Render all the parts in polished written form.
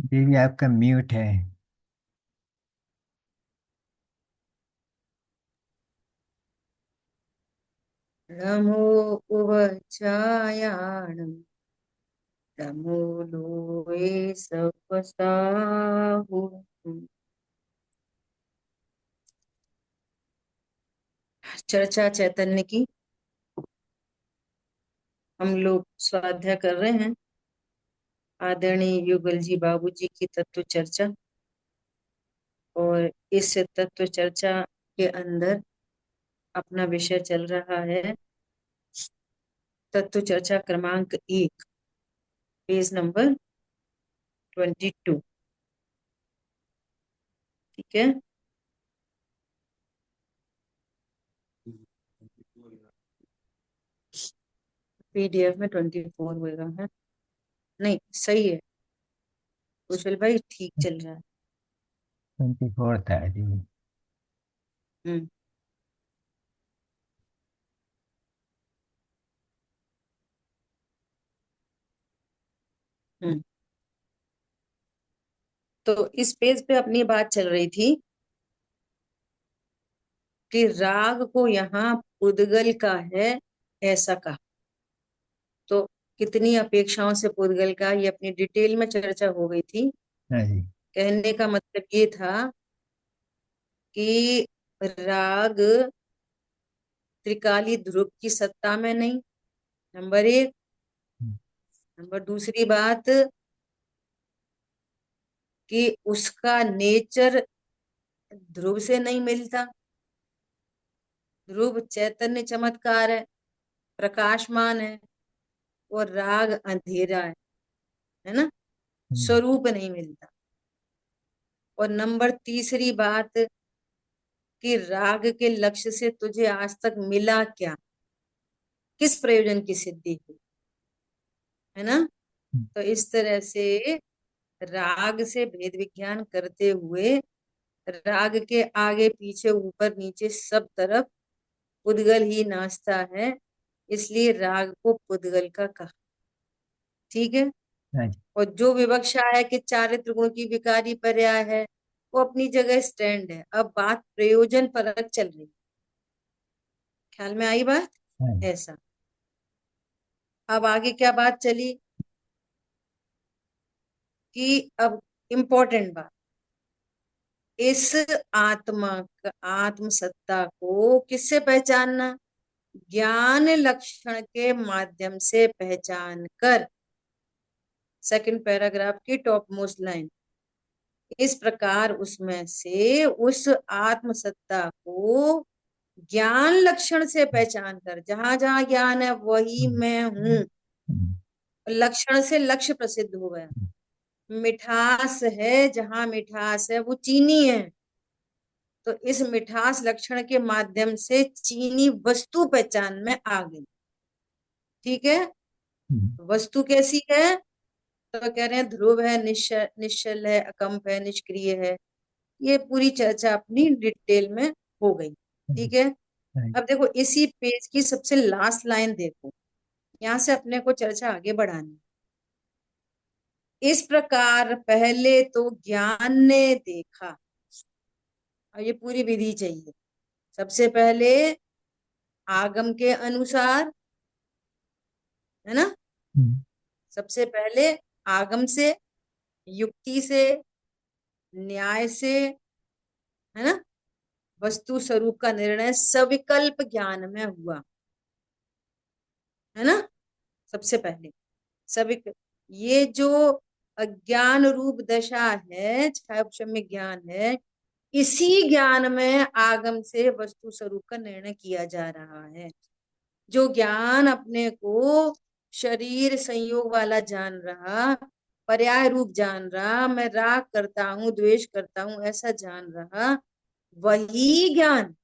दीदी आपका म्यूट है। नमो उवचायाणं नमो लोये सपसाहु। चर्चा चैतन्य की हम लोग स्वाध्याय कर रहे हैं। आदरणीय युगल जी बाबू जी की तत्व चर्चा, और इस तत्व चर्चा के अंदर अपना विषय चल रहा है तत्व चर्चा क्रमांक 1, पेज नंबर 22। ठीक है। पीडीएफ में 24 होगा है। नहीं, सही है कुशल भाई, ठीक चल रहा है। 24 था दीदी। हम्म। हम्म। तो इस पेज पे अपनी बात चल रही थी कि राग को यहाँ पुद्गल का है, ऐसा कहा। तो कितनी अपेक्षाओं से पुद्गल का, ये अपनी डिटेल में चर्चा हो गई थी। हाँ जी। कहने का मतलब ये था कि राग त्रिकाली ध्रुव की सत्ता में नहीं, नंबर एक। नंबर दूसरी बात कि उसका नेचर ध्रुव से नहीं मिलता। ध्रुव चैतन्य चमत्कार है, प्रकाशमान है, और राग अंधेरा है ना, स्वरूप नहीं मिलता। और नंबर तीसरी बात कि राग के लक्ष्य से तुझे आज तक मिला क्या, किस प्रयोजन की सिद्धि हुई, है ना। तो इस तरह से राग से भेद विज्ञान करते हुए राग के आगे पीछे ऊपर नीचे सब तरफ पुद्गल ही नाचता है, इसलिए राग को पुद्गल का कहा। ठीक है। हाँ जी। और जो विवक्षा है कि चारित्र गुण की विकारी पर्याय है, वो अपनी जगह स्टैंड है। अब बात प्रयोजन परक चल रही है। ख्याल में आई बात? हाँ जी। ऐसा। अब आगे क्या बात चली कि अब इम्पोर्टेंट बात, इस आत्मा आत्म सत्ता को किससे पहचानना? ज्ञान लक्षण के माध्यम से पहचान कर। सेकंड पैराग्राफ की टॉप मोस्ट लाइन। इस प्रकार उसमें से उस आत्म सत्ता को ज्ञान लक्षण से पहचान कर, जहां जहां ज्ञान है वही मैं हूं। लक्षण से लक्ष्य प्रसिद्ध हो गया। मिठास है, जहां मिठास है वो चीनी है, तो इस मिठास लक्षण के माध्यम से चीनी वस्तु पहचान में आ गई। ठीक है। वस्तु कैसी है? तो कह रहे हैं ध्रुव है, निश्चल निश्चल है, अकंप है, निष्क्रिय है। ये पूरी चर्चा अपनी डिटेल में हो गई। ठीक है। अब देखो इसी पेज की सबसे लास्ट लाइन देखो, यहाँ से अपने को चर्चा आगे बढ़ानी है। इस प्रकार पहले तो ज्ञान ने देखा। और ये पूरी विधि चाहिए। सबसे पहले आगम के अनुसार, है ना। सबसे पहले आगम से, युक्ति से, न्याय से, है ना, वस्तु स्वरूप का निर्णय सविकल्प ज्ञान में हुआ, है ना। सबसे पहले सविक, ये जो अज्ञान रूप दशा है, क्षय ज्ञान है, इसी ज्ञान में आगम से वस्तु स्वरूप का निर्णय किया जा रहा है। जो ज्ञान अपने को शरीर संयोग वाला जान रहा, पर्याय रूप जान रहा, मैं राग करता हूं, द्वेष करता हूं, ऐसा जान रहा, वही ज्ञान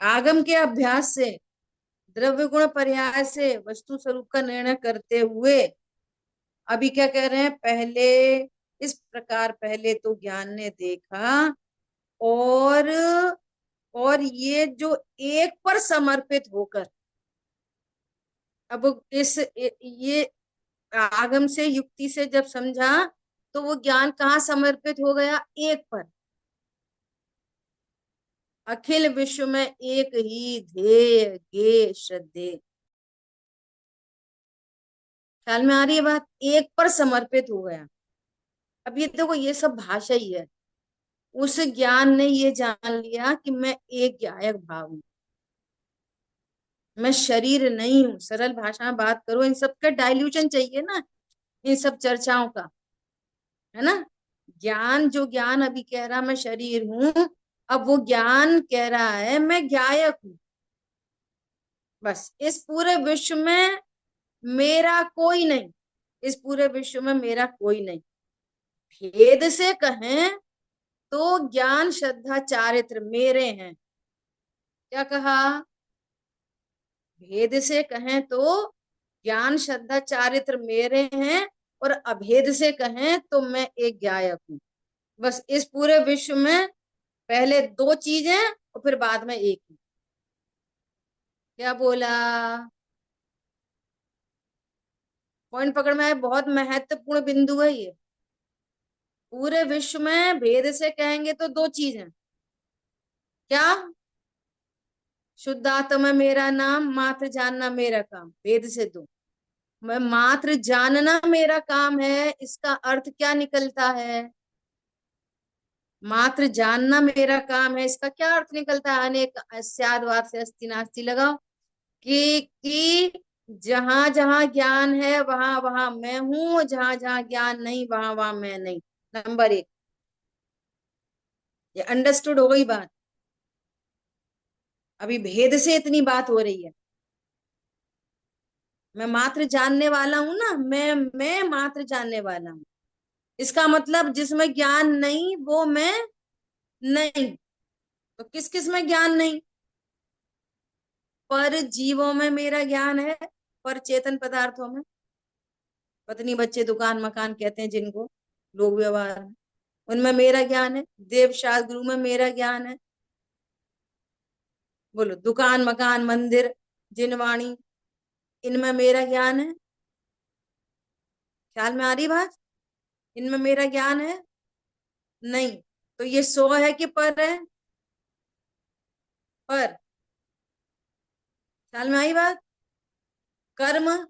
आगम के अभ्यास से, द्रव्य गुण पर्याय से वस्तु स्वरूप का निर्णय करते हुए अभी क्या कह रहे हैं? पहले इस प्रकार पहले तो ज्ञान ने देखा, और ये जो एक पर समर्पित होकर, अब ये आगम से युक्ति से जब समझा तो वो ज्ञान कहाँ समर्पित हो गया? एक पर। अखिल विश्व में एक ही ध्येय गे श्रद्धे। ख्याल में आ रही है बात? एक पर समर्पित हो गया। अब ये देखो, ये सब भाषा ही है। उस ज्ञान ने ये जान लिया कि मैं एक गायक भाव हूं, मैं शरीर नहीं हूं। सरल भाषा में बात करो, इन सब का डाइल्यूशन चाहिए ना, इन सब चर्चाओं का, है ना। ज्ञान, जो ज्ञान अभी कह रहा मैं शरीर हूं, अब वो ज्ञान कह रहा है मैं गायक हूं। बस इस पूरे विश्व में मेरा कोई नहीं, इस पूरे विश्व में मेरा कोई नहीं। भेद से कहें तो ज्ञान श्रद्धा चारित्र मेरे हैं। क्या कहा? भेद से कहें तो ज्ञान श्रद्धा चारित्र मेरे हैं, और अभेद से कहें तो मैं एक गायक हूं। बस इस पूरे विश्व में पहले दो चीजें और फिर बाद में एक ही। क्या बोला? पॉइंट पकड़ में आए? बहुत महत्वपूर्ण बिंदु है ये। पूरे विश्व में भेद से कहेंगे तो दो चीज हैं। क्या? शुद्ध आत्मा मेरा नाम, मात्र जानना मेरा काम। भेद से दो। मैं मात्र जानना मेरा काम है, इसका अर्थ क्या निकलता है? मात्र जानना मेरा काम है, इसका क्या अर्थ निकलता है? अनेक अस्याद्वाद से अस्ति नास्ति लगाओ कि जहां जहां ज्ञान है वहां वहां मैं हूं, जहां जहां ज्ञान नहीं वहां वहां मैं नहीं। नंबर एक, ये अंडरस्टूड हो गई बात? अभी भेद से इतनी बात हो रही है। मैं मात्र जानने वाला हूं ना, मैं मात्र जानने वाला हूं। इसका मतलब जिसमें ज्ञान नहीं वो मैं नहीं। तो किस किस में ज्ञान नहीं? पर जीवों में मेरा ज्ञान है, पर चेतन पदार्थों में। पत्नी बच्चे दुकान मकान कहते हैं जिनको लोग व्यवहार में, उनमें मेरा ज्ञान है। देव शास्त्र गुरु में मेरा ज्ञान है। बोलो, दुकान मकान मंदिर जिनवाणी, इनमें मेरा ज्ञान है। ख्याल में आ रही बात? इनमें मेरा ज्ञान है नहीं। तो ये सो है कि पर है? पर। ख्याल में आई बात? कर्म,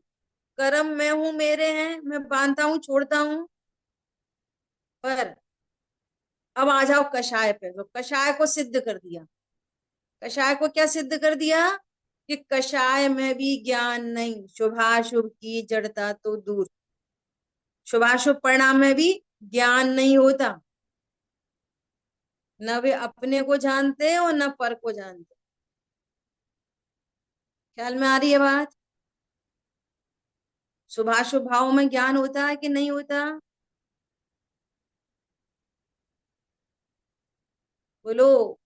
कर्म मैं हूं मेरे हैं, मैं बांधता हूं छोड़ता हूं, पर। अब आ जाओ कषाय पे। तो कषाय को सिद्ध कर दिया। कषाय को क्या सिद्ध कर दिया? कि कषाय में भी ज्ञान नहीं, शुभाशुभ की जड़ता तो दूर। शुभाशुभ परिणाम में भी ज्ञान नहीं होता। न वे अपने को जानते और न पर को जानते। ख्याल में आ रही है बात? शुभाशुभ भाव में ज्ञान होता है कि नहीं होता? बोलो।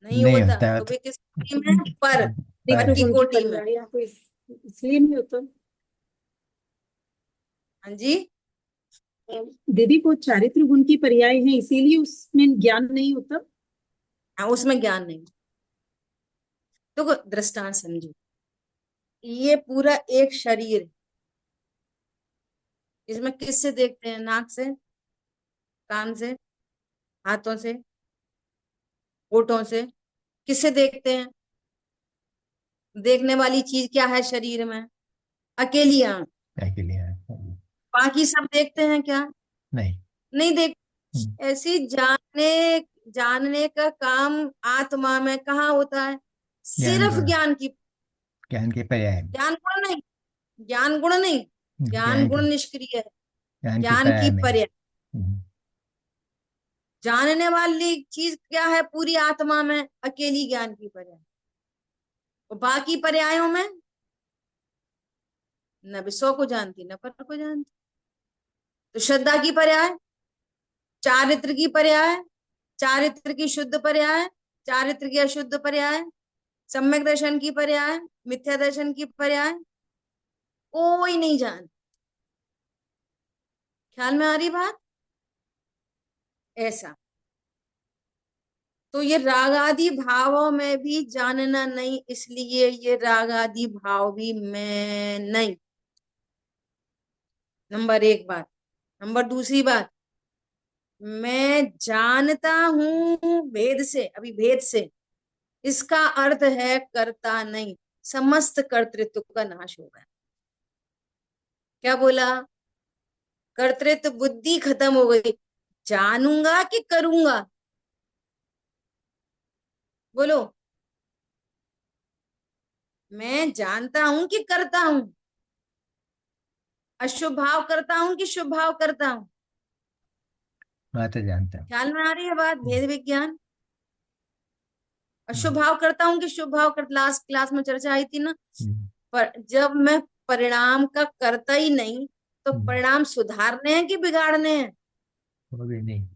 नहीं नहीं होता। होता है तो तो। वे किस कोटि में? पर। पर पर। की त्रिगुण की कोटि में। पर्याय तो इसलिए नहीं होता। हाँ जी। दीदी को चारित्र गुण की पर्याय है, इसीलिए उसमें ज्ञान नहीं होता। हाँ, उसमें ज्ञान नहीं। तो दृष्टांत समझो। ये पूरा एक शरीर है। इसमें किससे देखते हैं? नाक से, कान से, हाथों से, होठों से। किससे देखते हैं? देखने वाली चीज क्या है शरीर में? अकेली आंख। क्या के लिए है? बाकी सब देखते हैं क्या? नहीं। नहीं देख। हम्म, ऐसी जानने जानने का काम आत्मा में कहाँ होता है? ज्ञान सिर्फ गुण। ज्ञान की। ज्ञान के पर्याय में। ज्ञान गुण नहीं, ज्ञान गुण नहीं। ज्ञान ज्ञान गुण के। निष्क्रिय है। ज्ञान के ज्ञान की पर्याय में है। पर्याय। जानने वाली चीज क्या है पूरी आत्मा में? अकेली ज्ञान की पर्याय। और बाकी पर्यायों में न विषय को जानती न पर को जानती। तो श्रद्धा की पर्याय, चारित्र की पर्याय, चारित्र की शुद्ध पर्याय, चारित्र की अशुद्ध पर्याय, सम्यक दर्शन की पर्याय, मिथ्या दर्शन की पर्याय, कोई नहीं जान। ख्याल में आ रही बात? ऐसा। तो ये रागादि भावों में भी जानना नहीं, इसलिए ये रागादि भाव भी मैं नहीं। नंबर एक बात। नंबर दूसरी बात, मैं जानता हूं भेद से, अभी भेद से, इसका अर्थ है कर्ता नहीं, समस्त कर्तृत्व का नाश होगा। क्या बोला? कर्तृत्व बुद्धि खत्म हो गई। जानूंगा कि करूंगा? बोलो। मैं जानता हूं कि करता हूं? अशुभ भाव करता हूं कि शुभ भाव करता हूं? मैं तो जानता हूँ। ख्याल में आ रही है बात? भेद विज्ञान। अशुभ हम्म, भाव करता हूं कि शुभ भाव कर, लास्ट क्लास में चर्चा आई थी ना। हम्म, पर जब मैं परिणाम का करता ही नहीं, तो हम्म, परिणाम सुधारने हैं कि बिगाड़ने हैं? वो भी नहीं।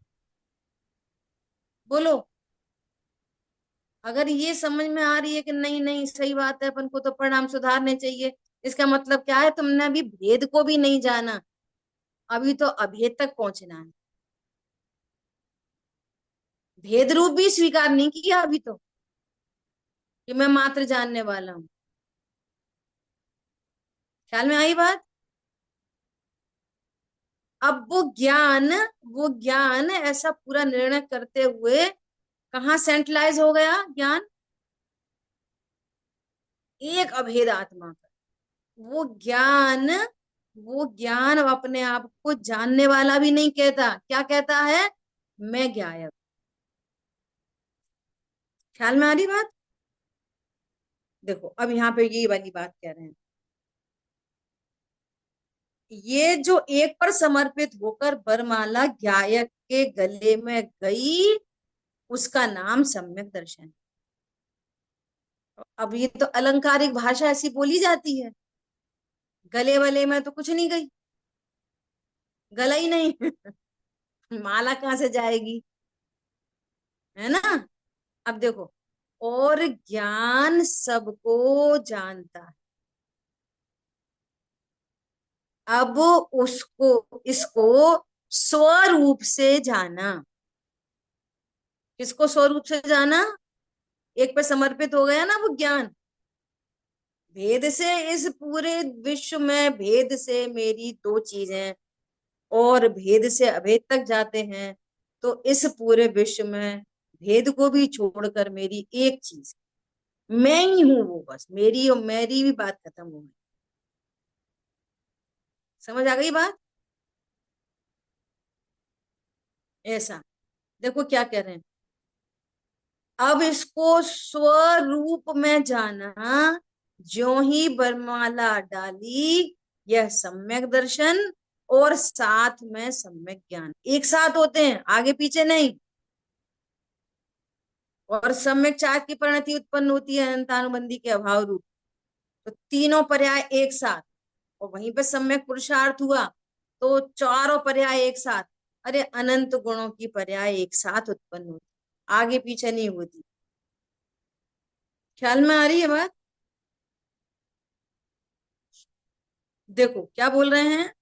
बोलो। अगर ये समझ में आ रही है कि नहीं नहीं सही बात है, अपन को तो परिणाम सुधारने चाहिए, इसका मतलब क्या है? तुमने अभी भेद को भी नहीं जाना, अभी तो अभेद तक पहुंचना है। भेद रूप भी स्वीकार नहीं किया अभी तो, कि मैं मात्र जानने वाला हूं। ख्याल में आई बात? अब वो ज्ञान ऐसा पूरा निर्णय करते हुए कहाँ सेंट्रलाइज हो गया ज्ञान? एक अभेद आत्मा का। वो ज्ञान अब अपने आप को जानने वाला भी नहीं कहता, क्या कहता है? मैं ज्ञायक। ख्याल में आ रही बात? देखो अब यहाँ पे ये वाली बात कह रहे हैं, ये जो एक पर समर्पित होकर वरमाला ज्ञायक के गले में गई, उसका नाम सम्यक दर्शन है। अब ये तो अलंकारिक भाषा ऐसी बोली जाती है, गले वले में तो कुछ नहीं गई, गला ही नहीं। माला कहाँ से जाएगी? है ना? अब देखो, और ज्ञान सबको जानता है। अब उसको, इसको स्वरूप से जाना। किसको स्वरूप से जाना? एक पे समर्पित हो गया ना वो ज्ञान। भेद से इस पूरे विश्व में, भेद से मेरी दो चीजें, और भेद से अभेद तक जाते हैं, तो इस पूरे विश्व में भेद को भी छोड़कर मेरी एक चीज, मैं ही हूं वो, बस मेरी और मेरी भी बात खत्म हो गई। समझ आ गई बात? ऐसा देखो क्या कह रहे हैं, अब इसको स्वरूप में जाना, ज्यों ही बरमाला डाली, यह सम्यक दर्शन और साथ में सम्यक ज्ञान एक साथ होते हैं, आगे पीछे नहीं। और सम्यक चार की परिणति उत्पन्न होती है अनंतानुबंधी के अभाव रूप, तो तीनों पर्याय एक साथ, और वहीं पे सम्यक पुरुषार्थ हुआ तो चारों पर्याय एक साथ। अरे अनंत गुणों की पर्याय एक साथ उत्पन्न होती, आगे पीछे नहीं होती। ख्याल में आ रही है बात? देखो क्या बोल रहे हैं,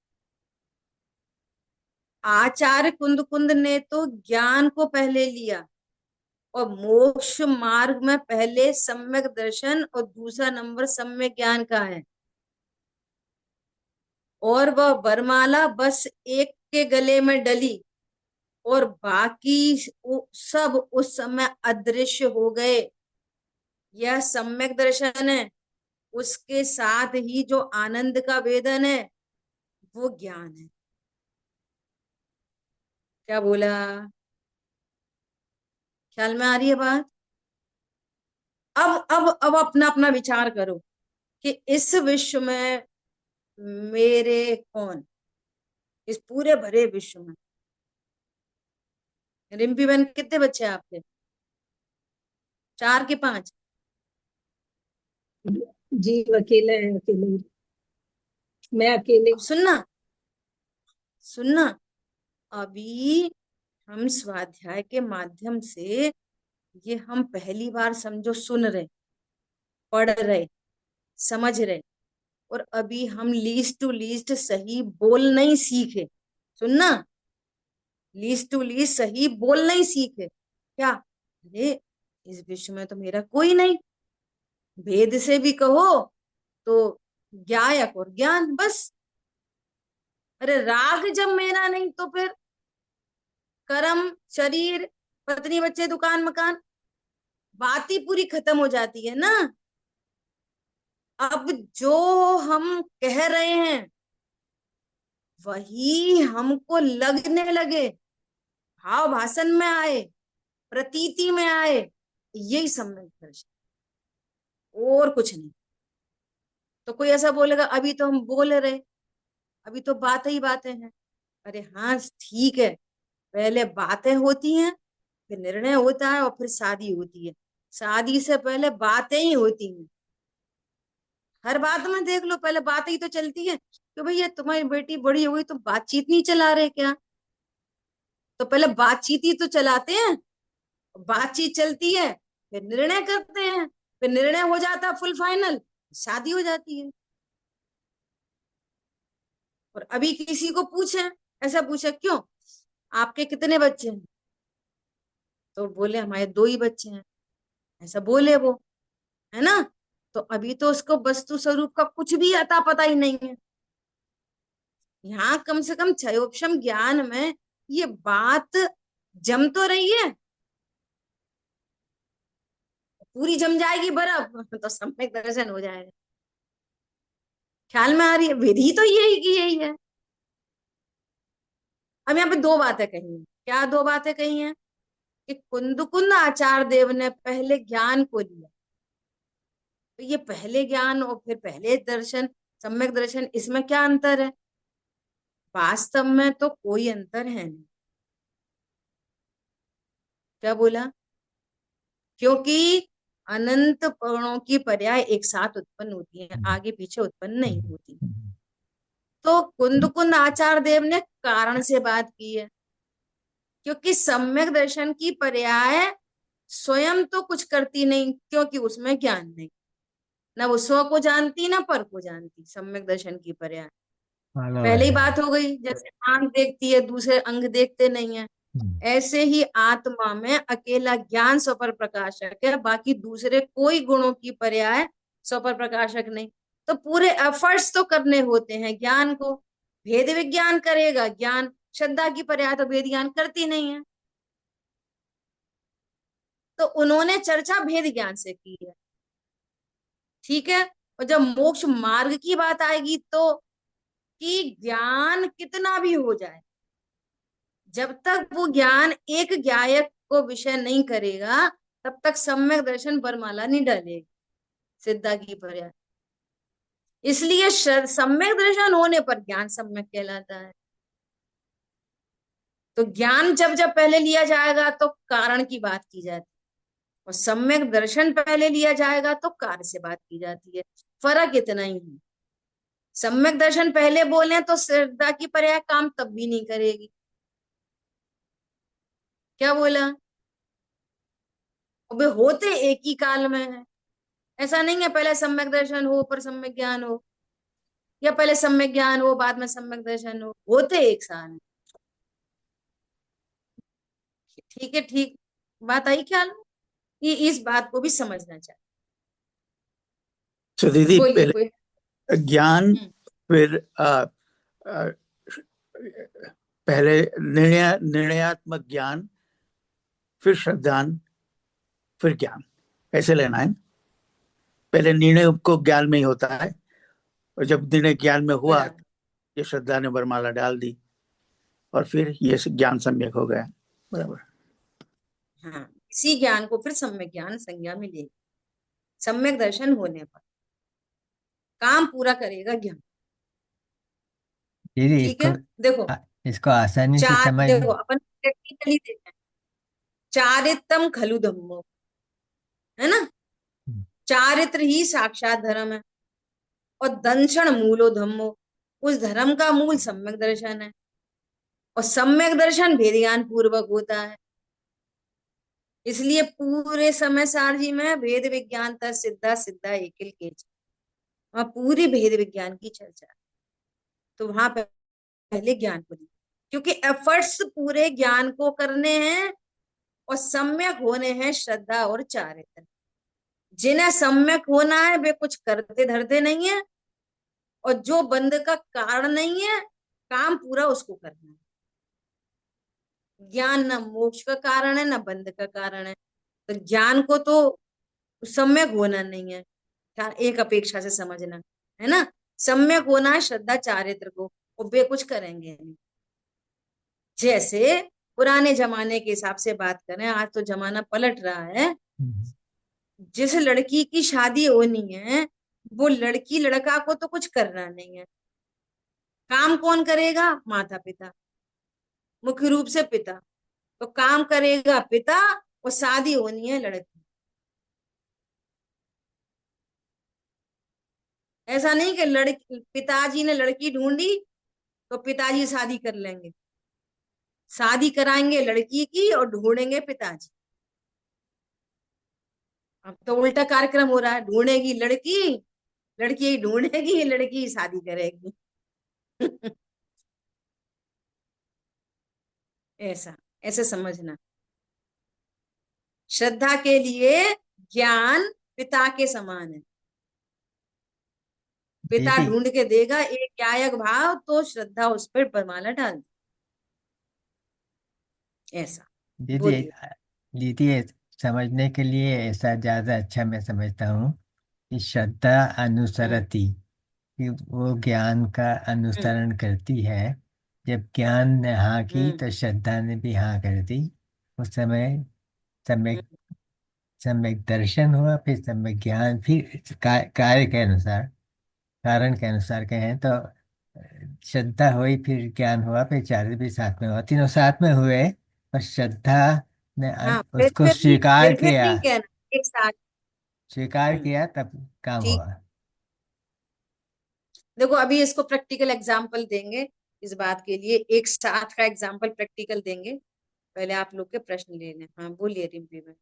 आचार्य कुंद कुंद ने तो ज्ञान को पहले लिया, और मोक्ष मार्ग में पहले सम्यक दर्शन और दूसरा नंबर सम्यक ज्ञान का है, और वह वरमाला बस एक के गले में डली, और बाकी सब उस समय अदृश्य हो गए। यह सम्यक दर्शन है, उसके साथ ही जो आनंद का वेदन है वो ज्ञान है। क्या बोला? ख्याल में आ रही है बात? अब अपना अपना विचार करो कि इस विश्व में मेरे कौन, इस पूरे भरे विश्व में। रिम्पी बहन कितने बच्चे हैं आपके? चार के पांच? जी अकेले है, अकेले ही। मैं अकेले। अब सुनना, सुनना, अभी हम स्वाध्याय के माध्यम से, ये हम पहली बार समझो सुन रहे, पढ़ रहे, समझ रहे, और अभी हम लीस्ट टू लीस्ट सही बोल नहीं सीखे। सुनना, लीस्ट टू लीस्ट सही बोल नहीं सीखे। क्या? अरे इस विश्व में तो मेरा कोई नहीं, भेद से भी कहो तो ज्ञायक और ज्ञान, बस। अरे राग जब मेरा नहीं तो फिर कर्म, शरीर, पत्नी, बच्चे, दुकान, मकान, बात ही पूरी खत्म हो जाती है ना। अब जो हम कह रहे हैं वही हमको लगने लगे, भाव भाषण में आए, प्रतीति में आए, यही सम्यक दर्शन, और कुछ नहीं। तो कोई ऐसा बोलेगा अभी तो हम बोल रहे, अभी तो बातें ही बातें हैं। अरे हाँ ठीक है, पहले बातें होती हैं, फिर निर्णय होता है, और फिर शादी होती है। शादी से पहले बातें ही होती हैं। हर बात में देख लो, पहले बातें ही तो चलती है कि भैया तुम्हारी बेटी बड़ी हो गई तो बातचीत नहीं चला रहे क्या? तो पहले बातचीत ही तो चलाते हैं, बातचीत चलती है, फिर निर्णय करते हैं, फिर निर्णय हो जाता है फुल फाइनल, शादी हो जाती है। और अभी किसी को पूछे, ऐसा पूछे क्यों आपके कितने बच्चे हैं, तो बोले हमारे 2 ही बच्चे हैं, ऐसा बोले वो, है ना। तो अभी तो उसको वस्तु स्वरूप का कुछ भी अता पता ही नहीं है। यहाँ कम से कम क्षयोपशम ज्ञान में ये बात जम तो रही है, पूरी जम जाएगी बर्फ तो सम्यक दर्शन हो जाएगा। ख्याल में आ रही है? विधि तो यही की यही है। अब यहाँ पे 2 बातें कही हैं। क्या 2 बातें कही हैं? कि कुंद आचार्य देव ने पहले ज्ञान को लिया, तो ये पहले ज्ञान और फिर पहले दर्शन, सम्यक दर्शन, इसमें क्या अंतर है? वास्तव में तो कोई अंतर है नहीं। क्या बोला? क्योंकि अनंत पर्णों की पर्याय एक साथ उत्पन्न होती है, आगे पीछे उत्पन्न नहीं होती। तो कुंद आचार्य देव ने कारण से बात की है, क्योंकि सम्यक दर्शन की पर्याय स्वयं तो कुछ करती नहीं, क्योंकि उसमें ज्ञान नहीं, ना वो स्व को जानती ना पर को जानती। सम्यक दर्शन की पर्याय फॉलो पहले ही है। बात हो गई, जैसे आंख देखती है दूसरे अंग देखते नहीं है, ऐसे ही आत्मा में अकेला ज्ञान स्वपर प्रकाशक है, बाकी दूसरे कोई गुणों की पर्याय स्वपर प्रकाशक नहीं। तो पूरे एफर्ट्स तो करने होते हैं ज्ञान को। भेद विज्ञान करेगा ज्ञान, श्रद्धा की पर्याय तो भेद ज्ञान करती नहीं है। तो उन्होंने चर्चा भेद ज्ञान से की है, ठीक है। और जब मोक्ष मार्ग की बात आएगी तो कि ज्ञान कितना भी हो जाए, जब तक वो ज्ञान एक ज्ञायक को विषय नहीं करेगा तब तक सम्यक दर्शन बरमाला नहीं डालेगी, सिद्धा की पर्याय। इसलिए सम्यक दर्शन होने पर ज्ञान सम्यक कहलाता है। तो ज्ञान जब जब पहले लिया जाएगा तो कारण की बात की जाती है, और सम्यक दर्शन पहले लिया जाएगा तो कार्य से बात की जाती है। फर्क इतना ही है। सम्यक दर्शन पहले बोले तो श्रद्धा की पर्याय काम तब भी नहीं करेगी। क्या बोला? अब होते एक ही काल में है, ऐसा नहीं है पहले सम्यक दर्शन हो पर सम्यक ज्ञान हो, या पहले सम्यक ज्ञान हो बाद में सम्यक दर्शन हो, होते एक साथ है। ठीक है, ठीक, बात आई ख्याल में? ये इस बात को भी समझना चाहिए। तो दीदी बोलिए पहले कोई। ज्ञान, फिर आ, पहले निर्णयात्मक ज्ञान, फिर श्रद्धान, फिर ज्ञान, ऐसे लेना है। पहले निर्णय को ज्ञान में ही होता है, और जब निर्णय ज्ञान में हुआ बराबर। ये श्रद्धा ने वरमाला डाल दी, और फिर ये ज्ञान सम्यक हो गया। बराबर। हाँ, इसी ज्ञान को फिर सम्यक ज्ञान संज्ञा में लेगी। सम्यक दर्शन होने पर काम पूरा करेगा ज्ञान। दीदी ठीक है, देखो इसको आसानी से चार, समझ। देखो अपन टेक्निकली देखें, चारित्रम खलु धम्मो, है ना। चारित्र ही साक्षात धर्म है, और दंशन मूलो धम्मो, उस धर्म का मूल सम्यक दर्शन है, और सम्यक दर्शन भेद ज्ञान पूर्वक होता है। इसलिए पूरे समय सारजी में भेद विज्ञान तर सिद्धा सिद्धा एकिल के, वहां पूरी भेद विज्ञान की चर्चा। तो वहां पहले ज्ञान को दी, क्योंकि एफर्ट्स पूरे ज्ञान को करने हैं, और सम्यक होने हैं श्रद्धा और चारित्र। जिन्हें सम्यक होना है वे कुछ करते धरते नहीं है, और जो बंध का कारण नहीं है काम पूरा उसको करना है। ज्ञान न मोक्ष का कारण है, न बंध का कारण है। तो ज्ञान को तो सम्यक होना नहीं है, एक अपेक्षा से समझना है ना। सम्यक होना है श्रद्धा चारित्र को, और वे कुछ करेंगे नहीं। जैसे पुराने जमाने के हिसाब से बात करें, आज तो जमाना पलट रहा है। जिस लड़की की शादी होनी है, वो लड़की लड़का को तो कुछ करना नहीं है। काम कौन करेगा? माता पिता, मुख्य रूप से पिता। तो काम करेगा पिता, और शादी होनी है लड़की। ऐसा नहीं कि लड़की, पिताजी ने लड़की ढूंढी तो पिताजी शादी कर लेंगे। शादी कराएंगे लड़की की और ढूंढेंगे पिताजी। अब तो उल्टा कार्यक्रम हो रहा है, ढूंढेगी लड़की, लड़की ढूंढेगी, लड़की शादी करेगी। ऐसा, ऐसे समझना। श्रद्धा के लिए ज्ञान पिता के समान है। पिता दीदी ढूंढ के देगा एक न्यायक भाव, तो श्रद्धा उस पर बरमाला डाल दे। ऐसा दीदी बोलिए। दीदी समझने के लिए ऐसा ज्यादा अच्छा मैं समझता हूँ कि श्रद्धा हम्म अनुसरति, कि वो ज्ञान का हम्म अनुसरण करती है। जब ज्ञान ने हाँ की हम्म तो श्रद्धा ने भी हाँ कर दी। उस समय सम्यक हम्म। सम्यक दर्शन हुआ, फिर सम्यक ज्ञान, फिर कार्य के अनुसार, कारण के अनुसार कहें तो श्रद्धा हुई, फिर ज्ञान हुआ, फिर चार्य भी साथ में हुआ, तीनों साथ में हुए। और श्रद्धा ने हाँ, उसको स्वीकार फिर किया, नहीं कहना एक साथ। स्वीकार हम्म किया तब काम ठीक। हुआ। देखो अभी इसको प्रैक्टिकल एग्जाम्पल देंगे, इस बात के लिए एक साथ का एग्जाम्पल प्रैक्टिकल देंगे। पहले आप लोग के प्रश्न ले लें। हाँ बोलिए रिम्पी में।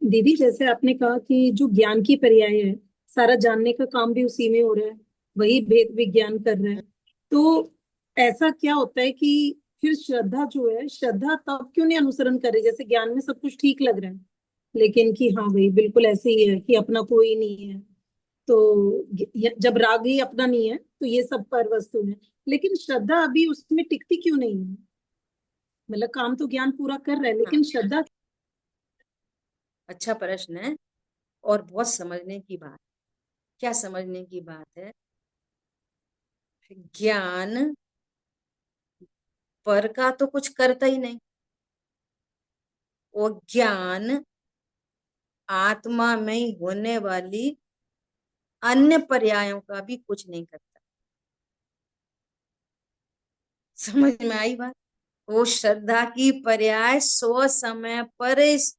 दीदी जैसे आपने कहा कि जो ज्ञान की पर्याय है, सारा जानने का काम भी उसी में हो रहा है, वही भेद विज्ञान कर रहा है। तो ऐसा क्या होता है कि फिर श्रद्धा जो है, श्रद्धा तब क्यों नहीं अनुसरण करे? जैसे ज्ञान में सब कुछ ठीक लग रहा है, लेकिन कि हाँ भाई बिल्कुल ऐसे ही है कि अपना कोई नहीं है, तो जब राग ही अपना नहीं है तो ये सब पर वस्तु है, लेकिन श्रद्धा अभी उसमें टिकती क्यों नहीं है? मतलब काम तो ज्ञान पूरा कर रहा है, हाँ, लेकिन श्रद्धा। अच्छा प्रश्न है, और बहुत समझने की बात। क्या समझने की बात है? ज्ञान पर का तो कुछ करता ही नहीं, और ज्ञान आत्मा में ही होने वाली अन्य पर्यायों का भी कुछ नहीं करता। समझ में आई बात? वो श्रद्धा की पर्याय सो समय पर इस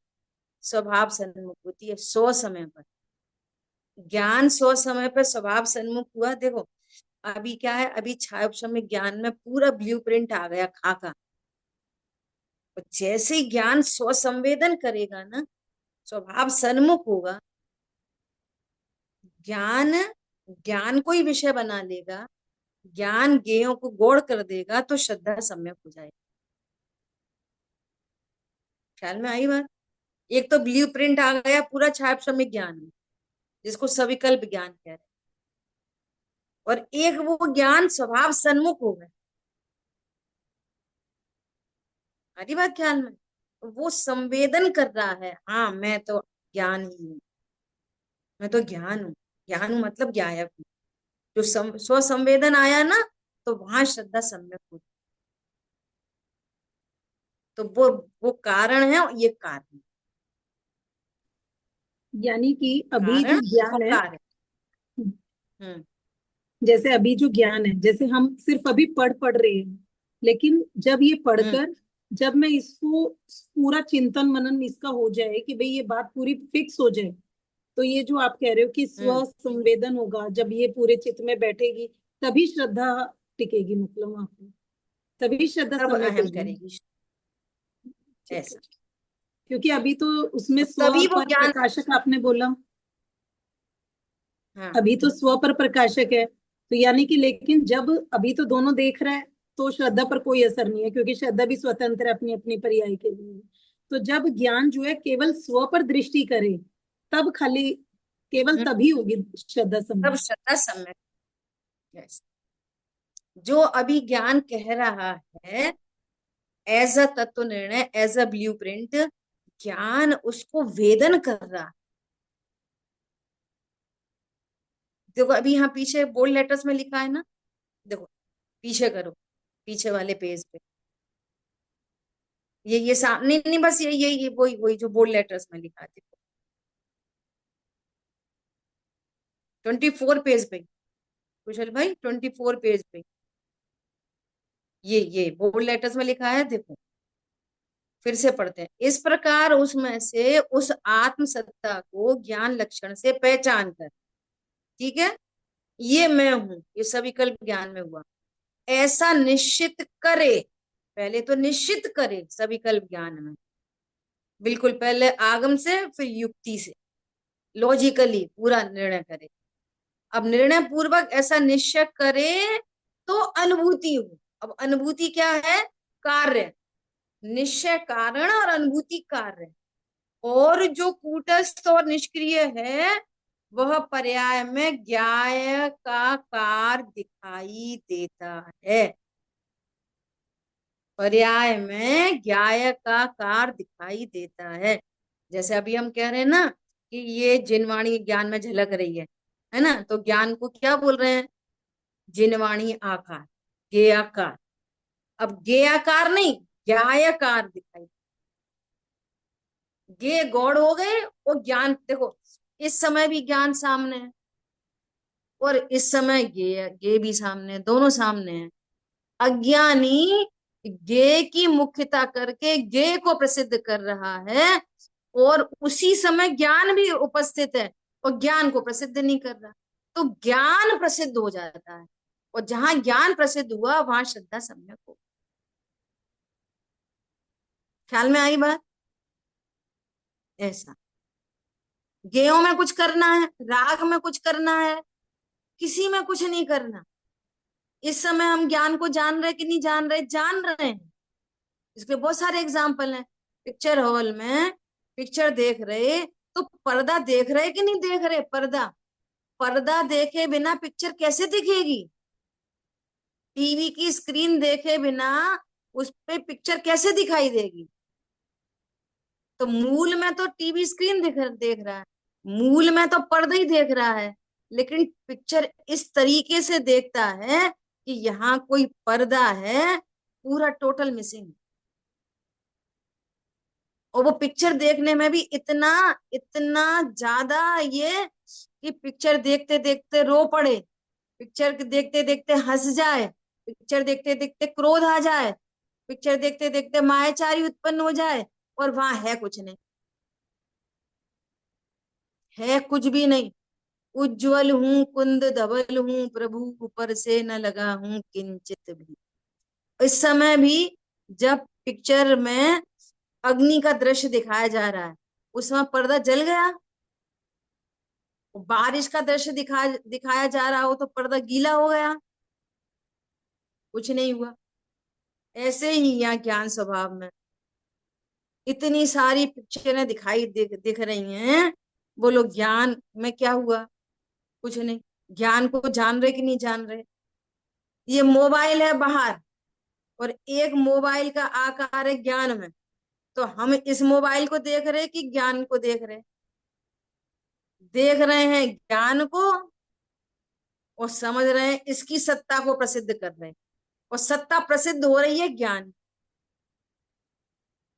स्वभाव सन्मुख होती है, सो समय पर। ज्ञान सो समय पर स्वभाव सन्मुख हुआ। देखो अभी क्या है, अभी छाया ज्ञान में पूरा ब्लूप्रिंट आ गया खाका। और जैसे ही ज्ञान स्व संवेदन करेगा ना, स्वभाव सन्मुख होगा, ज्ञान ज्ञान को ही विषय बना लेगा, ज्ञान ज्ञेयों को गौड़ कर देगा, तो श्रद्धा सम्यक हो जाएगी। ख्याल में आई बात? एक तो ब्लूप्रिंट आ गया पूरा छाया ज्ञान में, जिसको सविकल्प ज्ञान कह रहे हैं, और एक वो ज्ञान स्वभाव सन्मुख हो गया। हरी बात ख्याल में? वो संवेदन कर रहा है, हाँ मैं तो ज्ञान ही हूँ, मैं तो ज्ञान हूँ। ज्ञान हूँ मतलब ज्ञायक हूँ। जो स्व संवेदन आया ना, तो वहां श्रद्धा सम्यक होती। तो वो कारण है, और ये कार्य है। यानी कि अभी कारण जो और ज्ञान है, कार्य। हम्म जैसे अभी जो ज्ञान है, जैसे हम सिर्फ अभी पढ़ पढ़ रहे हैं, लेकिन जब ये हम्म पढ़कर, जब मैं इसको पूरा चिंतन मनन इसका हो जाए कि भाई ये बात पूरी फिक्स हो जाए, तो ये जो आप कह रहे हो कि हम्म स्व संवेदन होगा, जब ये पूरे चित्त में बैठेगी, तभी श्रद्धा टिकेगी, मतलब वहां पे तभी श्रद्धा सर्व सम्यक हो अहम जाएगी। करेगी। ठीक है, ऐसा। क्योंकि अभी तो उसमें और स्व तभी वो पर ज्ञान। प्रकाशक आपने बोला, हाँ अभी तो स्व पर प्रकाशक है, तो यानी कि लेकिन जब अभी तो दोनों देख रहा है, तो श्रद्धा पर कोई असर नहीं है, क्योंकि श्रद्धा भी स्वतंत्र है अपनी अपनी पर्याय के लिए। तो जब ज्ञान जो है केवल स्व पर दृष्टि करे, तब खाली केवल हम्म, तभी होगी श्रद्धा तब सम्यक। श्रद्धा सम्यक। ऐसा। जो अभी ज्ञान कह रहा है एज अ तत्व निर्णय, एज अ ब्लूप्रिंट, ज्ञान उसको वेदन कर रहा है। देखो अभी यहाँ पीछे बोल्ड लेटर्स में लिखा है ना, देखो पीछे करो, पीछे वाले पेज पे, ये सामने नहीं, बस ये वही वही जो बोल्ड लेटर्स में लिखा है, देखो 24 पेज पे, कुशल भाई 24 पेज पे ये बोल्ड लेटर्स में लिखा है, देखो फिर से पढ़ते हैं। इस प्रकार उसमें से उस आत्म सत्ता को ज्ञान लक्षण से पहचान कर, ठीक है, ये मैं हूं, ये सविकल्प ज्ञान में हुआ, ऐसा निश्चित करे। पहले तो निश्चित करे सविकल्प ज्ञान में, बिल्कुल पहले आगम से फिर युक्ति से, लॉजिकली पूरा निर्णय करे। अब निर्णय पूर्वक ऐसा निश्चय करे तो अनुभूति हो। अब अनुभूति क्या है? कार्य। निश्चय कारण और अनुभूति कार्य। और जो कूटस्थ और निष्क्रिय है वह पर्याय में ज्ञाय का कार दिखाई देता है। पर्याय में ज्ञाय का कार दिखाई देता है। जैसे अभी हम कह रहे हैं ना कि ये जिनवाणी ज्ञान में झलक रही है ना, तो ज्ञान को क्या बोल रहे हैं? जिनवाणी आकार, ज्ञेयाकार। अब ज्ञेयाकार नहीं, ज्ञायकार दिखाई। ज्ञेय गौड़ हो गए और ज्ञान, देखो इस समय भी ज्ञान सामने है और इस समय ज्ञेय ज्ञेय भी सामने है, दोनों सामने हैं। अज्ञानी ज्ञेय की मुख्यता करके ज्ञेय को प्रसिद्ध कर रहा है और उसी समय ज्ञान भी उपस्थित है और ज्ञान को प्रसिद्ध नहीं कर रहा, तो ज्ञान प्रसिद्ध हो जाता है। और जहां ज्ञान प्रसिद्ध हुआ वहां श्रद्धा सम्यक हो। ख्याल में आई बात? ऐसा ज्ञेयों में कुछ करना है, राग में कुछ करना है, किसी में कुछ नहीं करना। इस समय हम ज्ञान को जान रहे कि नहीं जान रहे? जान रहे हैं। इसके बहुत सारे एग्जाम्पल हैं। पिक्चर हॉल में पिक्चर देख रहे तो पर्दा देख रहे कि नहीं देख रहे? पर्दा, पर्दा देखे बिना पिक्चर कैसे दिखेगी? टीवी की स्क्रीन देखे बिना उस पे पिक्चर कैसे दिखाई देगी? तो मूल में तो टीवी स्क्रीन देख रहा है, मूल में तो पर्दा ही देख रहा है, लेकिन पिक्चर इस तरीके से देखता है कि यहाँ कोई पर्दा है, पूरा टोटल मिसिंग। और वो पिक्चर देखने में भी इतना इतना ज्यादा ये कि पिक्चर देखते देखते रो पड़े, पिक्चर देखते देखते हंस जाए, पिक्चर देखते देखते क्रोध आ जाए, पिक्चर देखते देखते मायाचारी उत्पन्न हो जाए, और वहां है कुछ नहीं, है कुछ भी नहीं। उज्जवल हूं कुंद धवल हूं प्रभु, ऊपर से न लगा हूं किंचित भी। इस समय भी जब पिक्चर में अग्नि का दृश्य दिखाया जा रहा है, उसमें पर्दा जल गया। बारिश का दृश्य दिखाया जा रहा हो तो पर्दा गीला हो गया, कुछ नहीं हुआ। ऐसे ही यहाँ ज्ञान स्वभाव में इतनी सारी पिक्चरें दिख रही हैं, बोलो ज्ञान में क्या हुआ? कुछ नहीं। ज्ञान को जान रहे कि नहीं जान रहे? ये मोबाइल है बाहर और एक मोबाइल का आकार है ज्ञान में, तो हम इस मोबाइल को देख रहे कि ज्ञान को देख रहे? देख रहे हैं ज्ञान को और समझ रहे हैं इसकी सत्ता को प्रसिद्ध कर रहे हैं, और सत्ता प्रसिद्ध हो रही है ज्ञान।